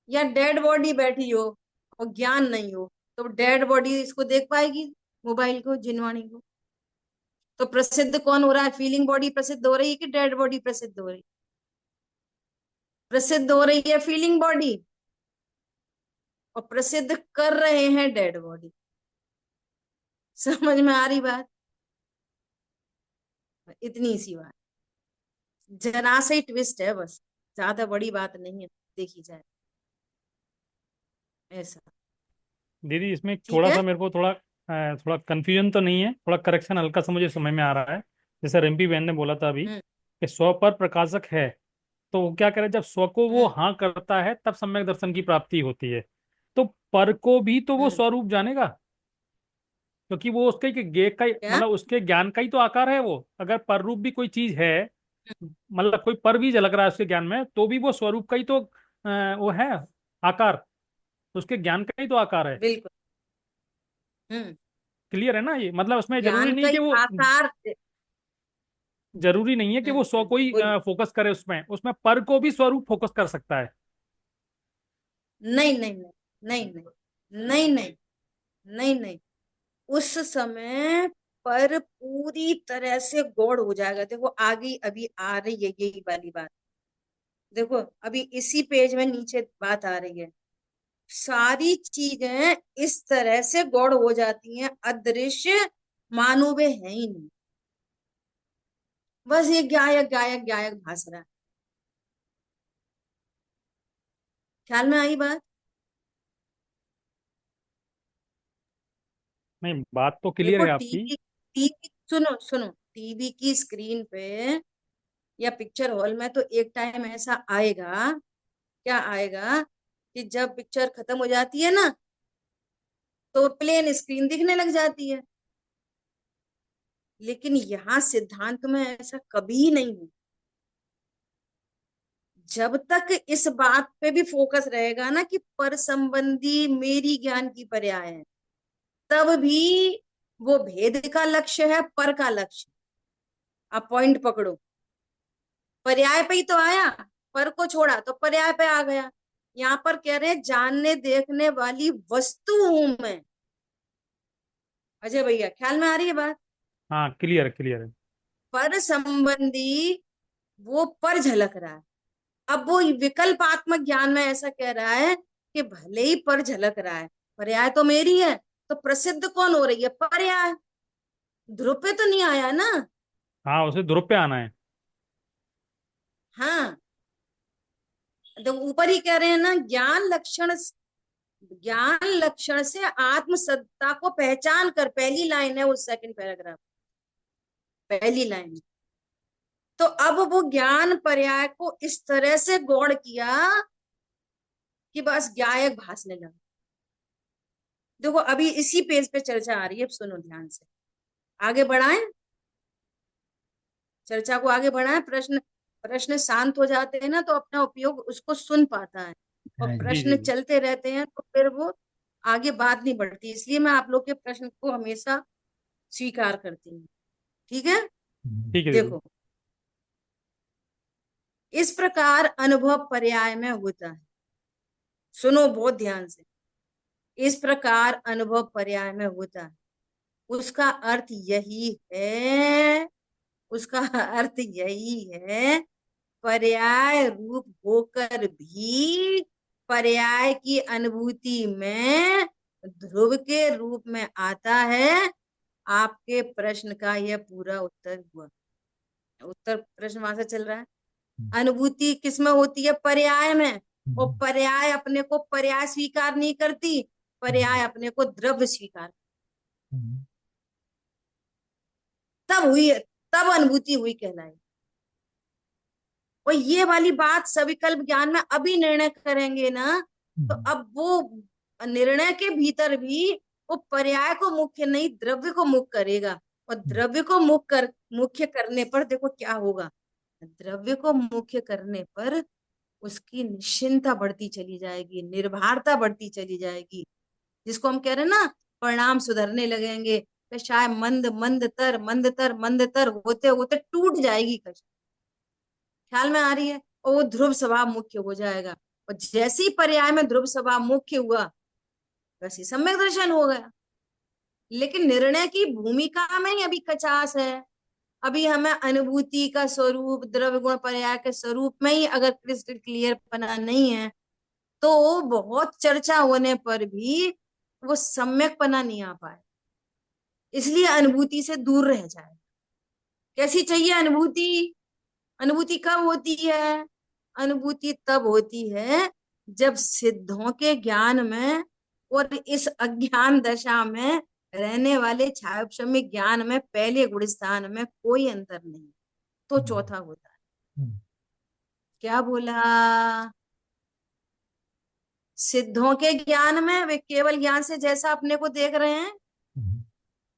या डेड बॉडी बैठी हो और ज्ञान नहीं हो, तो डेड बॉडी इसको देख पाएगी, मोबाइल को, जिनवाणी को? तो प्रसिद्ध कौन हो रहा है? फीलिंग बॉडी प्रसिद्ध हो रही है कि डेड बॉडी प्रसिद्ध हो रही है? प्रसिद्ध हो रही है फीलिंग बॉडी, और प्रसिद्ध कर रहे हैं डेड बॉडी। समझ में आ रही बात? इतनी सी बात, जरा से ही ट्विस्ट है बस, ज्यादा बड़ी बात नहीं है, देखी जाए ऐसा। दीदी इसमें ठीक थोड़ा है। सा मेरे को थोड़ा कंफ्यूजन तो नहीं है, थोड़ा करेक्शन हल्का सा मुझे समझ में आ रहा है। जैसे रिम्पी बहन ने बोला था अभी हम्म कि स्व पर प्रकाशक है, तो वो क्या करे, जब स्व को वो हम्म हाँ करता है तब सम्यक दर्शन की प्राप्ति होती है। तो पर को भी तो वो हम्म। स्वरूप जानेगा, क्योंकि वो उसके गे का क्या? मतलब उसके ज्ञान का ही तो आकार है वो। अगर पर रूप भी कोई चीज है मतलब कोई पर भी झलक रहा है उसके ज्ञान में, तो भी वो स्वरूप का ही तो वो है, आकार, उसके ज्ञान का ही तो आकार है। बिल्कुल। हम्म। क्लियर है ना ये? मतलब उसमें जरूरी ज्ञान नहीं का कि ही वो, आकार। जरूरी नहीं है कि वो सौ कोई बोलिए। फोकस करे उसमें, उसमें पर को भी स्वरूप फोकस कर सकता है। नहीं नहीं नहीं नहीं नहीं नहीं नहीं नहीं नहीं, उस समय पर पूरी तरह से गौड़ हो जाएगा। देखो आगे अभी आ रही है यही वाली बात। देखो अभी इसी पेज में नीचे बात आ रही है। सारी चीजें इस तरह से गौड़ हो जाती हैं, अदृश्य, मानो वे है ही नहीं। बस ये गायक गायक गायक भास रहा है। ख्याल में आई बात? नहीं, बात तो क्लियर देखो है आपकी। टीवी, टीवी सुनो सुनो, टीवी की स्क्रीन पे या पिक्चर हॉल में तो एक टाइम ऐसा आएगा, क्या आएगा, कि जब पिक्चर खत्म हो जाती है ना, तो प्लेन स्क्रीन दिखने लग जाती है। लेकिन यहाँ सिद्धांत में ऐसा कभी नहीं है। जब तक इस बात पे भी फोकस रहेगा ना कि पर संबंधी मेरी ज्ञान की पर्याय है, तब भी वो भेद का लक्ष्य है, पर का लक्ष्य। आप पॉइंट पकड़ो। पर्याय पे ही तो आया, पर को छोड़ा तो पर्याय पे आ गया। यहाँ पर कह रहे हैं जानने देखने वाली वस्तु हूं मैं। अजय भैया ख्याल में आ रही है बात? हाँ, क्लियर क्लियर है। पर संबंधी वो पर झलक रहा है। अब वो विकल्पात्मक ज्ञान में ऐसा कह रहा है कि भले ही पर झलक रहा है, पर्याय तो मेरी है, तो प्रसिद्ध कौन हो रही है? पर्याय। ध्रुव पे तो नहीं आया ना। हाँ, उसे ध्रुव पे आना है। हाँ, तो ऊपर ही कह रहे हैं ना, ज्ञान लक्षण से आत्म सत्ता को पहचान कर, पहली लाइन है उस सेकंड पैराग्राफ, पहली लाइन। तो अब वो ज्ञान पर्याय को इस तरह से गौड़ किया कि बस गायक भासने लगा। देखो अभी इसी पेज पे चर्चा आ रही है, सुनो ध्यान से। आगे बढ़ाएं चर्चा को, आगे बढ़ाएं। प्रश्न प्रश्न शांत हो जाते हैं ना, तो अपना उपयोग उसको सुन पाता है, और हाँ जी। जी जी प्रश्न जी। चलते रहते हैं तो फिर वो आगे बात नहीं बढ़ती। इसलिए मैं आप लोग के प्रश्न को हमेशा स्वीकार करती हूँ। ठीक है? ठीक है दीदी। देखो, इस प्रकार अनुभव पर्याय में होता है। सुनो बहुत ध्यान से। इस प्रकार अनुभव पर्याय में होता है। उसका अर्थ यही है, उसका अर्थ यही है, पर्याय रूप होकर भी पर्याय की अनुभूति में ध्रुव के रूप में आता है। आपके प्रश्न का यह पूरा उत्तर हुआ। उत्तर प्रश्न वहां से चल रहा है। अनुभूति किसमें होती है? पर्याय में। और पर्याय अपने को पर्याय स्वीकार नहीं करती, पर्याय अपने को द्रव्य स्वीकार, तब हुई, तब अनुभूति हुई कहलाई। और ये वाली बात सविकल्प ज्ञान में अभी निर्णय करेंगे ना, तो अब वो निर्णय के भीतर भी वो पर्याय को मुख्य नहीं, द्रव्य को मुख्य करेगा। और द्रव्य को मुख्य करने पर देखो क्या होगा। द्रव्य को मुख्य करने पर उसकी निश्चिंतता बढ़ती चली जाएगी, निर्भरता बढ़ती चली जाएगी, जिसको हम कह रहे हैं ना, परिणाम सुधरने लगेंगे। कषाय मंद तर होते होते टूट जाएगी कषाय। ख्याल में आ रही है? और वो ध्रुव स्वभाव मुख्य हो जाएगा। और जैसे ही पर्याय में ध्रुव स्वभाव मुख्य हुआ, वैसे ही सम्यक दर्शन हो गया। लेकिन निर्णय की भूमिका में ही अभी कचास है। अभी हमें अनुभूति का स्वरूप, द्रव्य गुण पर्याय के स्वरूप में ही अगर क्रिस्टल क्लियर पना नहीं है, तो बहुत चर्चा होने पर भी वो सम्यक पना नहीं आ पाए। इसलिए अनुभूति से दूर रह जाए। कैसी चाहिए अनुभूति? अनुभूति कब होती है? अनुभूति तब होती है जब सिद्धों के ज्ञान में और इस अज्ञान दशा में रहने वाले छायोपशम्य ज्ञान में पहले गुण स्थान में कोई अंतर नहीं, तो चौथा होता है। क्या बोला? सिद्धों के ज्ञान में वे केवल ज्ञान से जैसा अपने को देख रहे हैं,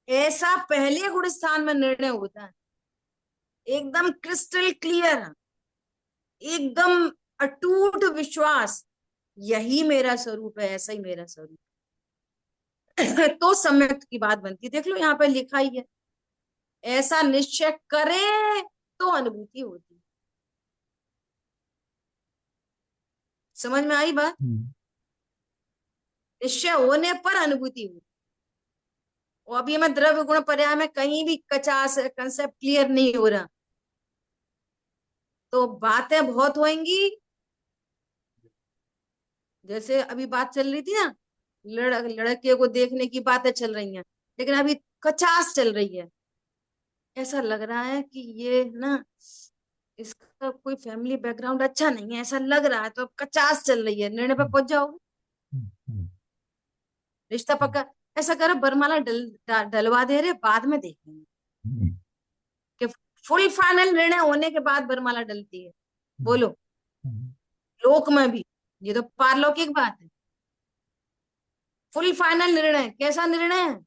ऐसा पहले गुण स्थान में निर्णय होता है। एकदम क्रिस्टल क्लियर, एकदम अटूट विश्वास, यही मेरा स्वरूप है, ऐसा ही मेरा स्वरूप है। तो सम्यक की बात बनती है। देख लो यहाँ पे लिखा ही है, ऐसा निश्चय करे तो अनुभूति होती है। समझ में आई बात? निश्चय होने पर अनुभूति हुई। और अभी हमें द्रव्य गुण पर्याय में कहीं भी कचास कंसेप्ट क्लियर नहीं हो रहा, तो बातें बहुत होंगी। जैसे अभी बात चल रही थी ना, लड़के को देखने की बातें चल रही हैं, लेकिन अभी कचास चल रही है। ऐसा लग रहा है कि ये ना, इसका कोई फैमिली बैकग्राउंड अच्छा नहीं है, ऐसा लग रहा है, तो कचास चल रही है, निर्णय पर पहुंच जाओगे, रिश्ता पक्का। ऐसा करो, बरमाला डलवा दे रहे, बाद में देखेंगे कि फुल फाइनल निर्णय होने के बाद बरमाला डलती है। बोलो, लोक में भी, ये तो पारलौकिक बात है। फुल फाइनल निर्णय, कैसा निर्णय है?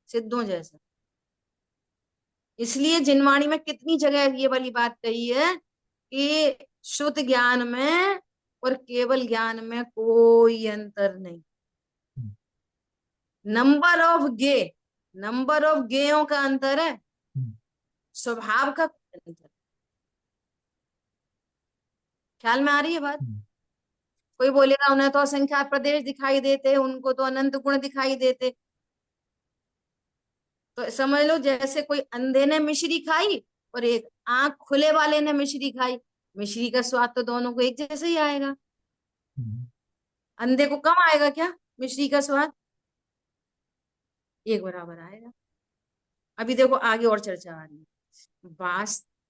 सिद्धों जैसा। इसलिए जिनवाणी में कितनी जगह ये वाली बात कही है कि शुद्ध ज्ञान में और केवल ज्ञान में कोई अंतर नहीं। नंबर ऑफ गेयों का अंतर है, स्वभाव का अंतर। ख्याल में आ रही है बात? कोई बोलेगा उन्हें तो असंख्यात प्रदेश दिखाई देते, उनको तो अनंत गुण दिखाई देते। तो समझ लो जैसे कोई अंधे ने मिश्री खाई और एक आंख खुले वाले ने मिश्री खाई, मिश्री का स्वाद तो दोनों को एक जैसे ही आएगा। अंधे को कम आएगा क्या मिश्री का स्वाद? एक बराबर आएगा। अभी देखो आगे और चर्चा आ रही है।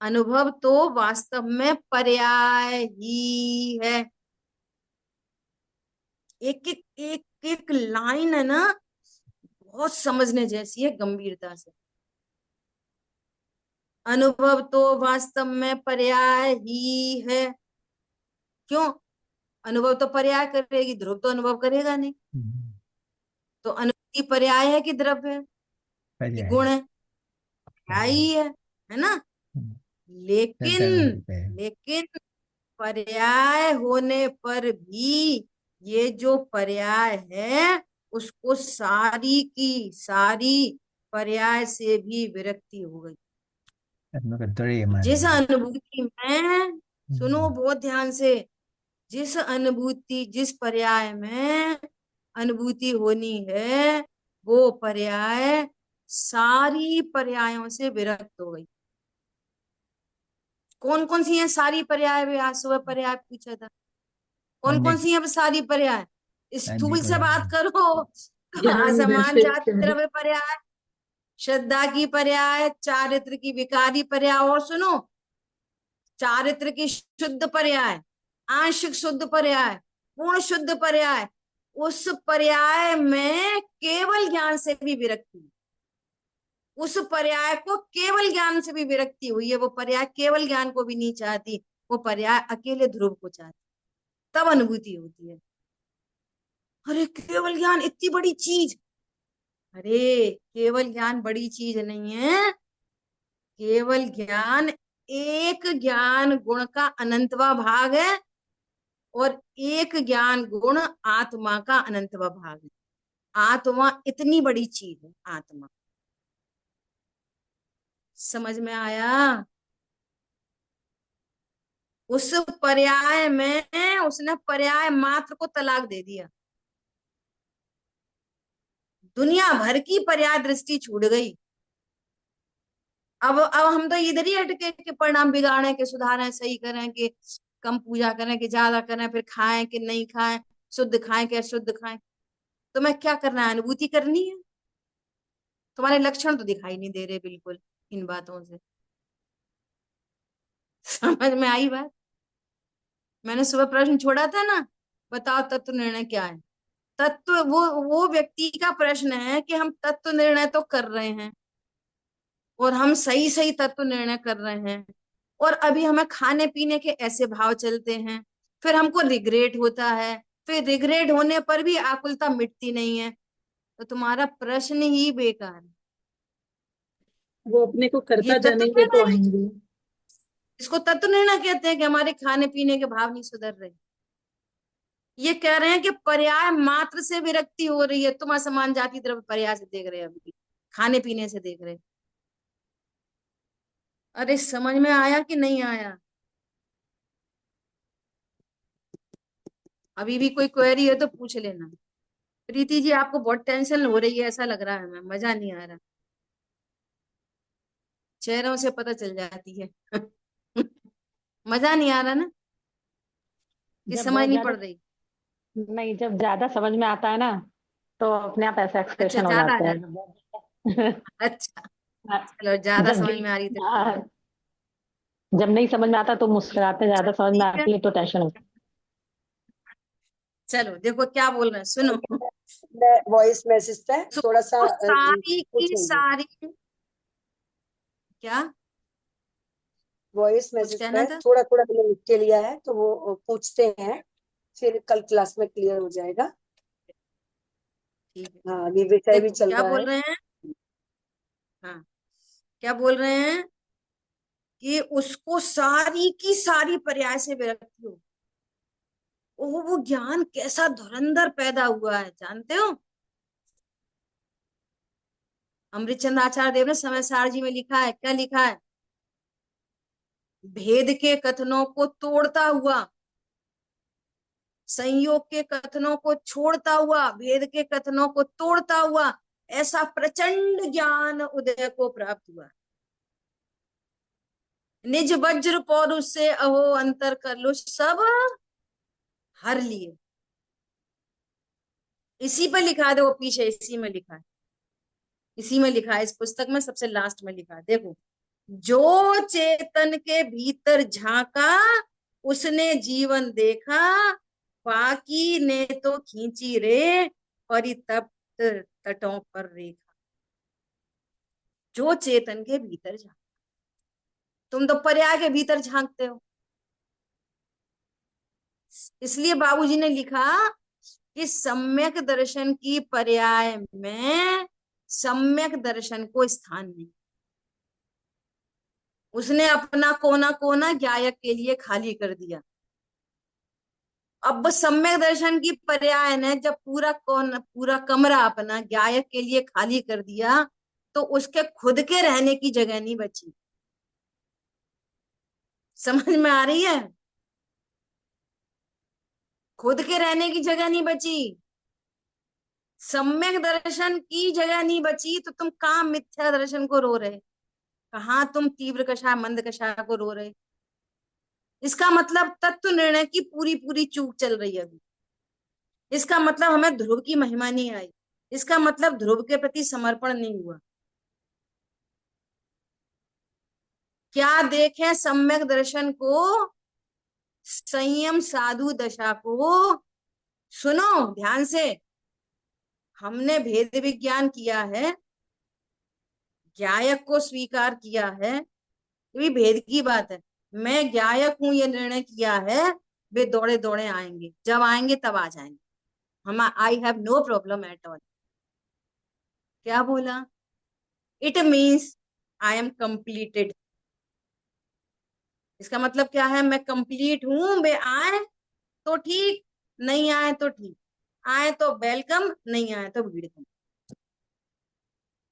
अनुभव तो वास्तव में पर्याय ही है। एक लाइन है ना, बहुत समझने जैसी है गंभीरता से। अनुभव तो वास्तव में पर्याय ही है। क्यों? अनुभव तो पर्याय करेगी, ध्रुव तो अनुभव करेगा नहीं। तो अनुभूति पर्याय है कि द्रव्य है कि गुण है? पर्याय ही है ना। लेकिन लेकिन पर्याय होने पर भी ये जो पर्याय है, उसको सारी की सारी पर्याय से भी विरक्ति हो गई। जिस अनुभूति में, सुनो बहुत ध्यान से, जिस पर्याय में अनुभूति होनी है, वो पर्याय सारी पर्यायों से विरक्त हो गई। कौन कौन सी है सारी पर्याय? भी आज सुबह पर्याय पूछा था, कौन कौन सी है सारी पर्याय? स्थूल से बात करो, असमान जाति द्रव्य पर्याय, श्रद्धा की पर्याय, चारित्र की विकारी पर्याय, और सुनो, चारित्र की शुद्ध पर्याय, आंशिक शुद्ध पर्याय, पूर्ण शुद्ध पर्याय। उस पर्याय में केवल ज्ञान से भी विरक्ति, उस पर्याय को केवल ज्ञान से भी विरक्ति हुई है। वो पर्याय केवल ज्ञान को भी नहीं चाहती, वो पर्याय अकेले ध्रुव को चाहती, तब अनुभूति होती है। अरे केवल ज्ञान इतनी बड़ी चीज? अरे केवल ज्ञान बड़ी चीज नहीं है। केवल ज्ञान एक ज्ञान गुण का अनंतवा भाग है, और एक ज्ञान गुण आत्मा का अनंतवा भाग है। आत्मा इतनी बड़ी चीज है, आत्मा। समझ में आया? उस पर्याय में उसने पर्याय मात्र को तलाक दे दिया, दुनिया भर की पर्याय दृष्टि छूट गई। अब हम तो इधर ही अटके कि परिणाम बिगाड़े, कि सुधारें, सही करें, कि कम पूजा करें कि ज्यादा करें, फिर खाएं कि नहीं खाएं, शुद्ध खाएं कि अशुद्ध खाएं। तो मैं क्या करना है? अनुभूति करनी है। तुम्हारे लक्षण तो दिखाई नहीं दे रहे बिल्कुल इन बातों से। समझ में आई बात? मैंने सुबह प्रश्न छोड़ा था ना, बताओ तत्व निर्णय क्या है? तत्व वो व्यक्ति का प्रश्न है कि हम तत्व निर्णय तो कर रहे हैं, और हम सही सही तत्व निर्णय कर रहे हैं, और अभी हमें खाने पीने के ऐसे भाव चलते हैं, फिर हमको रिग्रेट होता है, फिर रिग्रेट होने पर भी आकुलता मिटती नहीं है। तो तुम्हारा प्रश्न ही बेकार है। वो अपने को ये करता तत्व जानेंगे तो निर्णय, आएंगे। इसको तत्व निर्णय कहते हैं कि हमारे खाने पीने के भाव नहीं सुधर रहे। ये कह रहे हैं कि पर्याय मात्र से विरक्ति हो रही है। तुम असमान जाति द्रव्य पर्याय से देख रहे हैं, अभी खाने पीने से देख रहे। अरे समझ में आया कि नहीं आया? अभी भी कोई क्वेरी है तो पूछ लेना। प्रीति जी, आपको बहुत टेंशन हो रही है ऐसा लग रहा है, हमें मजा नहीं आ रहा, चेहरों से पता चल जाती है। मजा नहीं आ रहा ना, कि जब समझ बहुत नहीं ज्यादा, पड़ रही? नहीं, जब ज्यादा समझ में आता है ना तो अपने आप ऐसा अच्छा, एक्सप्रेशन हो ज्यादा आ जाते जाता। हैं। अच्छा, चलो, ज्यादा जब समझ डीप, में आ रही तो ठीक है। हाँ, जब नहीं समझ में आता तो मुस्कुराते, अच्छा, ज्यादा समझ में ठीक है। आती है तो टेंशन होती चलो देखो क्या बोल रहे हैं, सुनो। मैं वॉइस मैसेज पे थोड़ा सा तो सारी की पूछूंगी। सारी, क्या वॉइस कुछ मैसेज कहना पे था? थोड़ा थोड़ा मैंने लिख के लिया है, तो वो पूछते हैं, फिर कल क्लास में क्लियर हो जाएगा। ठीक है, हाँ, अभी विषय भी देखो चल क्या रहा बोल है। रहे हैं। हाँ, क्या बोल रहे हैं कि उसको सारी की सारी पर्याय से विरक्ति हो। ओह, वो ज्ञान कैसा धुरंधर पैदा हुआ है जानते हो? अमृतचंद आचार्य देव ने समय सार जी में लिखा है, क्या लिखा है? भेद के कथनों को तोड़ता हुआ, संयोग के कथनों को छोड़ता हुआ, भेद के कथनों को तोड़ता हुआ ऐसा प्रचंड ज्ञान उदय को प्राप्त हुआ। निज वज्र पौरुष से अहो अंतर कलुष सब हर लिए। इसी पर लिखा है, देखो पीछे इसी में लिखा है, इसी में लिखा है, इस पुस्तक में सबसे लास्ट में लिखा है, देखो। जो चेतन के भीतर झांका उसने जीवन देखा, बाकी ने तो खींची रे परितप्त तटों पर रेखा। जो चेतन के भीतर झांका, तुम तो पर्याय के भीतर झांकते हो। इसलिए बाबूजी ने लिखा कि सम्यक दर्शन की पर्याय में सम्यक दर्शन को स्थान नहीं। उसने अपना कोना कोना ज्ञायक के लिए खाली कर दिया। अब सम्यक दर्शन की पर्याय ने जब पूरा कोना, पूरा कमरा अपना ज्ञायक के लिए खाली कर दिया, तो उसके खुद के रहने की जगह नहीं बची। समझ में आ रही है? खुद के रहने की जगह नहीं बची, सम्यक दर्शन की जगह नहीं बची, तो तुम कहाँ मिथ्या दर्शन को रो रहे, कहाँ तुम तीव्र कषाय मंद कषाय को रो रहे। इसका मतलब तत्व निर्णय की पूरी पूरी चूक चल रही है अभी। इसका मतलब हमें ध्रुव की महिमा नहीं आई, इसका मतलब ध्रुव के प्रति समर्पण नहीं हुआ। क्या देखें सम्यक दर्शन को, संयम साधु दशा को। सुनो ध्यान से, हमने भेद विज्ञान किया है, ज्ञायक को स्वीकार किया है, ये भी भेद की बात है। मैं ज्ञायक हूं ये निर्णय किया है, वे दौड़े दौड़े आएंगे, जब आएंगे तब आ जाएंगे, हम I have no problem at all. क्या बोला? It means I am completed. इसका मतलब क्या है? मैं कंप्लीट हूं, वे आए तो ठीक, नहीं आए तो ठीक, आए तो वेलकम, नहीं आए तो भीड़ कम,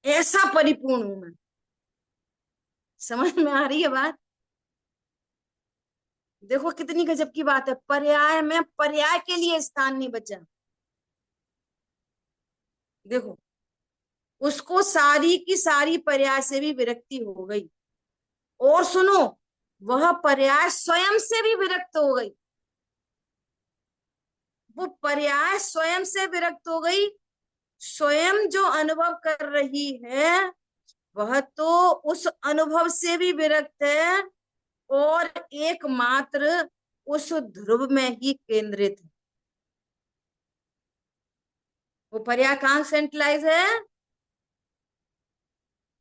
ऐसा परिपूर्ण हूं मैं। समझ में आ रही है बात? देखो कितनी गजब की बात है, पर्याय में पर्याय के लिए स्थान नहीं बचा। देखो, उसको सारी की सारी पर्याय से भी विरक्ति हो गई, और सुनो, वह पर्याय स्वयं से भी विरक्त हो गई। वो पर्याय स्वयं से विरक्त हो गई। स्वयं जो अनुभव कर रही है वह तो उस अनुभव से भी विरक्त है, और एकमात्र उस ध्रुव में ही केंद्रित है। वो पर्याय कहाँ सेंट्रलाइज है?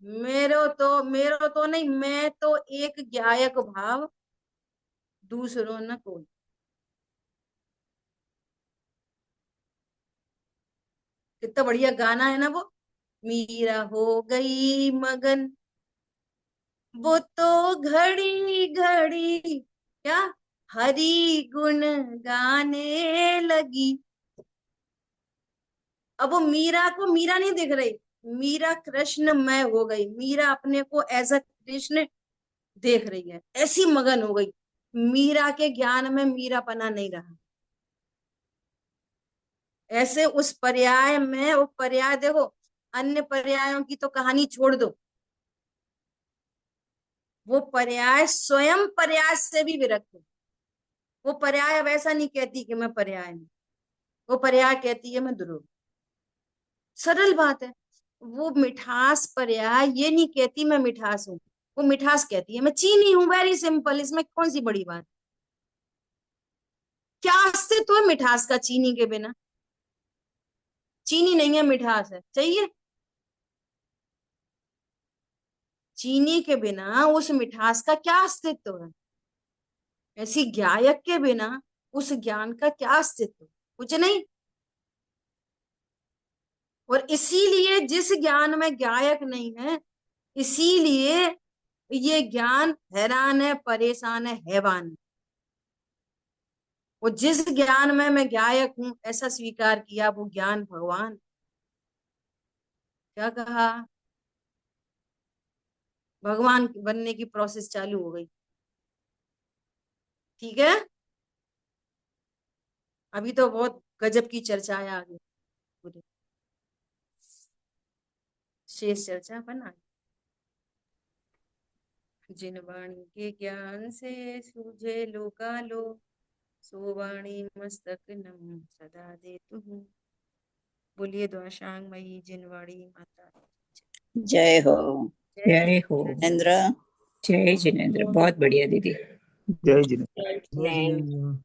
मेरो तो नहीं, मैं तो एक ज्ञायक भाव, दूसरों न कोई। कितना बढ़िया गाना है ना वो, मीरा हो गई मगन, वो तो घड़ी घड़ी क्या हरि गुण गाने लगी। अब वो मीरा को मीरा नहीं दिख रही, मीरा कृष्णमय हो गई, मीरा अपने को एज अ कृष्ण देख रही है, ऐसी मगन हो गई। मीरा के ज्ञान में मीरापना नहीं रहा। ऐसे उस पर्याय में, वो पर्याय देखो, अन्य पर्यायों की तो कहानी छोड़ दो, वो पर्याय स्वयं पर्याय से भी विरक्त है। वो पर्याय अब ऐसा नहीं कहती कि मैं पर्याय नहीं, वो पर्याय कहती है मैं ध्रुव। सरल बात है। वो मिठास पर्याय ये नहीं कहती मैं मिठास हूं, वो मिठास कहती है मैं चीनी हूं। वेरी सिंपल, इसमें कौन सी बड़ी बात। क्या अस्तित्व है मिठास का चीनी के बिना? चीनी नहीं है, मिठास है, चाहिए। चीनी के बिना उस मिठास का क्या अस्तित्व है? ऐसी गायक के बिना उस ज्ञान का क्या अस्तित्व? कुछ नहीं। और इसीलिए जिस ज्ञान में गायक नहीं है, इसीलिए ये ज्ञान हैरान है, परेशान है, हैवान है। और जिस ज्ञान में मैं गायक हूं ऐसा स्वीकार किया, वो ज्ञान भगवान। क्या कहा? भगवान बनने की प्रोसेस चालू हो गई। ठीक है, अभी तो बहुत गजब की चर्चा है आगे पूरी, शेष चर्चा बना। जिन वाणी के ज्ञान से सूझे लोकालो, सो वाणी मस्तक नम सदा देतु हूँ। बोलिए द्वाशांग जिन वाणी माता। जय हो। जय हो। जिनेन्द्र। जय जिनेन्द्र, बहुत बढ़िया दीदी। जय जिनेन्द्र। जय जिनेन्द्र।